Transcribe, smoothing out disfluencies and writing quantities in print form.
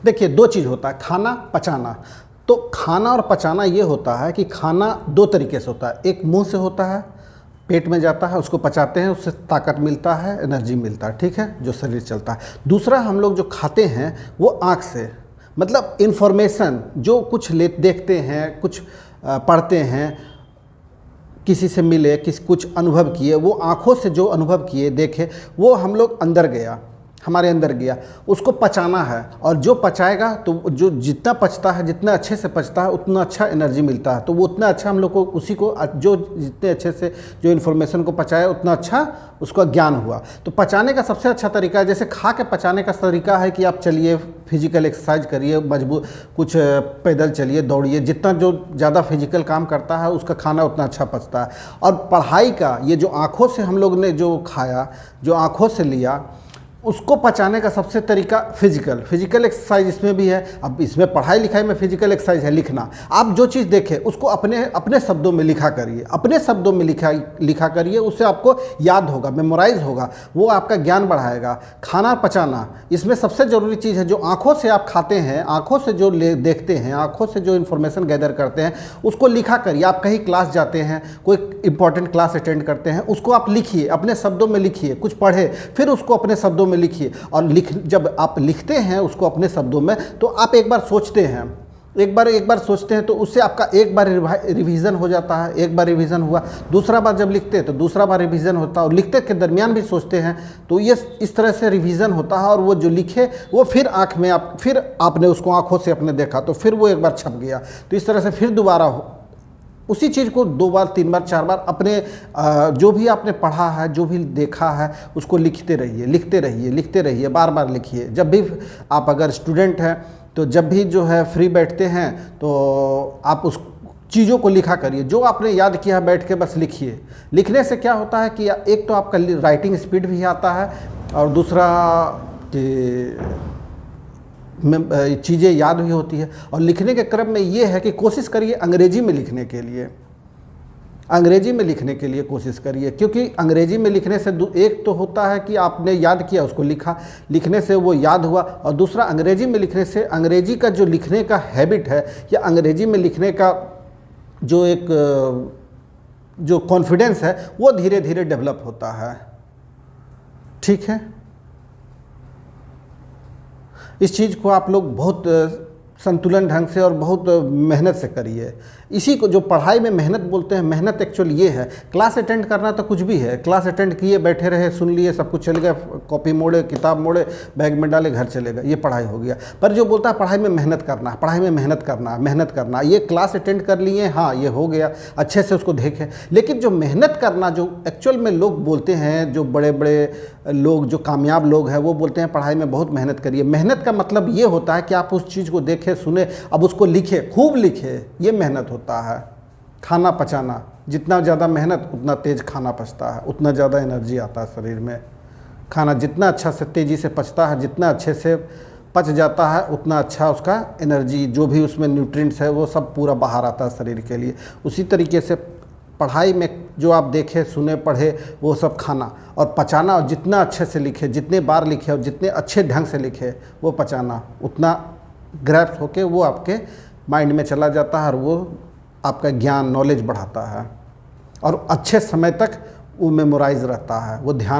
देखिए दो चीज़ होता है, खाना पचाना। तो खाना और पचाना ये होता है कि खाना दो तरीके से होता है, एक मुंह से होता है, पेट में जाता है, उसको पचाते हैं, उससे ताकत मिलता है, एनर्जी मिलता है, ठीक है, जो शरीर चलता है। दूसरा हम लोग जो खाते हैं वो आँख से, मतलब इन्फॉर्मेशन जो कुछ देखते हैं, कुछ पढ़ते हैं, किसी से मिले, कुछ अनुभव किए, वो आँखों से जो अनुभव किए, देखे, वो हम लोग अंदर गया, हमारे अंदर गया, उसको पचाना है। और जो पचाएगा तो जो जितना पचता है, जितना अच्छे से पचता है, उतना अच्छा एनर्जी मिलता है। तो वो उतना अच्छा हम लोग को, उसी को जो जितने अच्छे से जो इन्फॉर्मेशन को पचाया उतना अच्छा उसका ज्ञान हुआ। तो पचाने का सबसे अच्छा तरीका है, जैसे खा के पचाने का तरीका है कि आप चलिए, फिजिकल एक्सरसाइज करिए, मजबूत कुछ पैदल चलिए, दौड़िए, जितना जो ज़्यादा फिजिकल काम करता है उसका खाना उतना अच्छा पचता है। और पढ़ाई का ये जो आँखों से हम लोग ने जो खाया, जो आँखों से लिया, उसको पचाने का सबसे तरीका फिजिकल एक्सरसाइज इसमें भी है। अब इसमें पढ़ाई लिखाई में फिजिकल एक्सरसाइज है लिखना। आप जो चीज़ देखें उसको अपने शब्दों में लिखा करिए, अपने शब्दों में लिखा करिए, उससे आपको याद होगा, मेमोराइज होगा, वो आपका ज्ञान बढ़ाएगा। खाना पचाना इसमें सबसे ज़रूरी चीज़ है, जो आँखों से आप खाते हैं, आँखों से जो देखते हैं, आँखों से जो इन्फॉर्मेशन गैदर करते हैं, उसको लिखा करिए। आप कहीं क्लास जाते हैं, कोई इंपॉर्टेंट क्लास अटेंड करते हैं, उसको आप लिखिए, अपने शब्दों में लिखिए, कुछ पढ़े फिर उसको अपने शब्दों में लिखिए। और जब आप लिखते हैं उसको अपने शब्दों में, तो आप एक बार सोचते हैं, एक बार सोचते हैं, तो उससे आपका एक बार रिवीजन हो जाता है। एक बार रिवीजन हुआ, दूसरा बार जब लिखते हैं तो दूसरा बार रिवीजन होता है, और लिखते के दरमियान भी सोचते हैं, तो ये इस तरह से रिवीजन होता है। और वो जो लिखे वो फिर आँख में फिर आपने उसको आँखों से अपने देखा, तो फिर वो एक बार छप गया। तो इस तरह से फिर दोबारा उसी चीज़ को 2 बार 3 बार 4 बार अपने जो भी आपने पढ़ा है, जो भी देखा है, उसको लिखते रहिए, बार बार लिखिए। जब भी आप अगर स्टूडेंट हैं तो जब भी जो है फ्री बैठते हैं तो आप उस चीज़ों को लिखा करिए, जो आपने याद किया है बैठ के बस लिखिए। लिखने से क्या होता है कि एक तो आपका राइटिंग स्पीड भी आता है, और दूसरा कि चीज़ें याद भी होती है। और लिखने के क्रम में ये है कि कोशिश करिए अंग्रेजी में लिखने के लिए कोशिश करिए, क्योंकि अंग्रेजी में लिखने से एक तो होता है कि आपने याद किया, उसको लिखा, लिखने से वो याद हुआ, और दूसरा अंग्रेजी में लिखने से अंग्रेजी का जो लिखने का हैबिट है, या अंग्रेजी में लिखने का जो एक जो कॉन्फिडेंस है, वो धीरे धीरे डेवलप होता है, ठीक है। इस चीज़ को आप लोग बहुत संतुलन ढंग से और बहुत मेहनत से करिए। इसी को जो पढ़ाई में मेहनत बोलते हैं, मेहनत एक्चुअल ये है। क्लास अटेंड करना तो कुछ भी है, क्लास अटेंड किए, बैठे रहे, सुन लिए, सब कुछ चले गए, कॉपी मोड़े, किताब मोड़े, बैग में डाले, घर चले गए, ये पढ़ाई हो गया। पर जो बोलता है पढ़ाई में मेहनत करना, पढ़ाई में मेहनत करना, ये क्लास अटेंड कर लिए, हाँ ये हो गया, अच्छे से उसको देखें। लेकिन जो मेहनत करना, जो एक्चुअल में लोग बोलते हैं, जो बड़े बड़े लोग, जो कामयाब लोग हैं, वो बोलते हैं पढ़ाई में बहुत मेहनत करिए। मेहनत का मतलब ये होता है कि आप उस चीज़ को देखें, सुने, अब उसको लिखे, खूब लिखे, ये मेहनत होता है। खाना पचाना, जितना ज़्यादा मेहनत उतना तेज़ खाना पचता है, उतना ज़्यादा एनर्जी आता है शरीर में। खाना जितना अच्छा से तेज़ी से पचता है, जितना अच्छे से पच जाता है, उतना अच्छा उसका एनर्जी, जो भी उसमें न्यूट्रिएंट्स है, वो सब पूरा बाहर आता है शरीर के लिए। उसी तरीके से पढ़ाई में जो आप देखे, सुने, पढ़े, वो सब खाना और पचाना, और जितना अच्छे से लिखे, जितने बार लिखे और जितने अच्छे ढंग से लिखे, वो पचाना उतना ग्रैप्स होके वो आपके माइंड में चला जाता है, और वो आपका ज्ञान, नॉलेज बढ़ाता है, और अच्छे समय तक वो मेमोराइज रहता है, वो ध्यान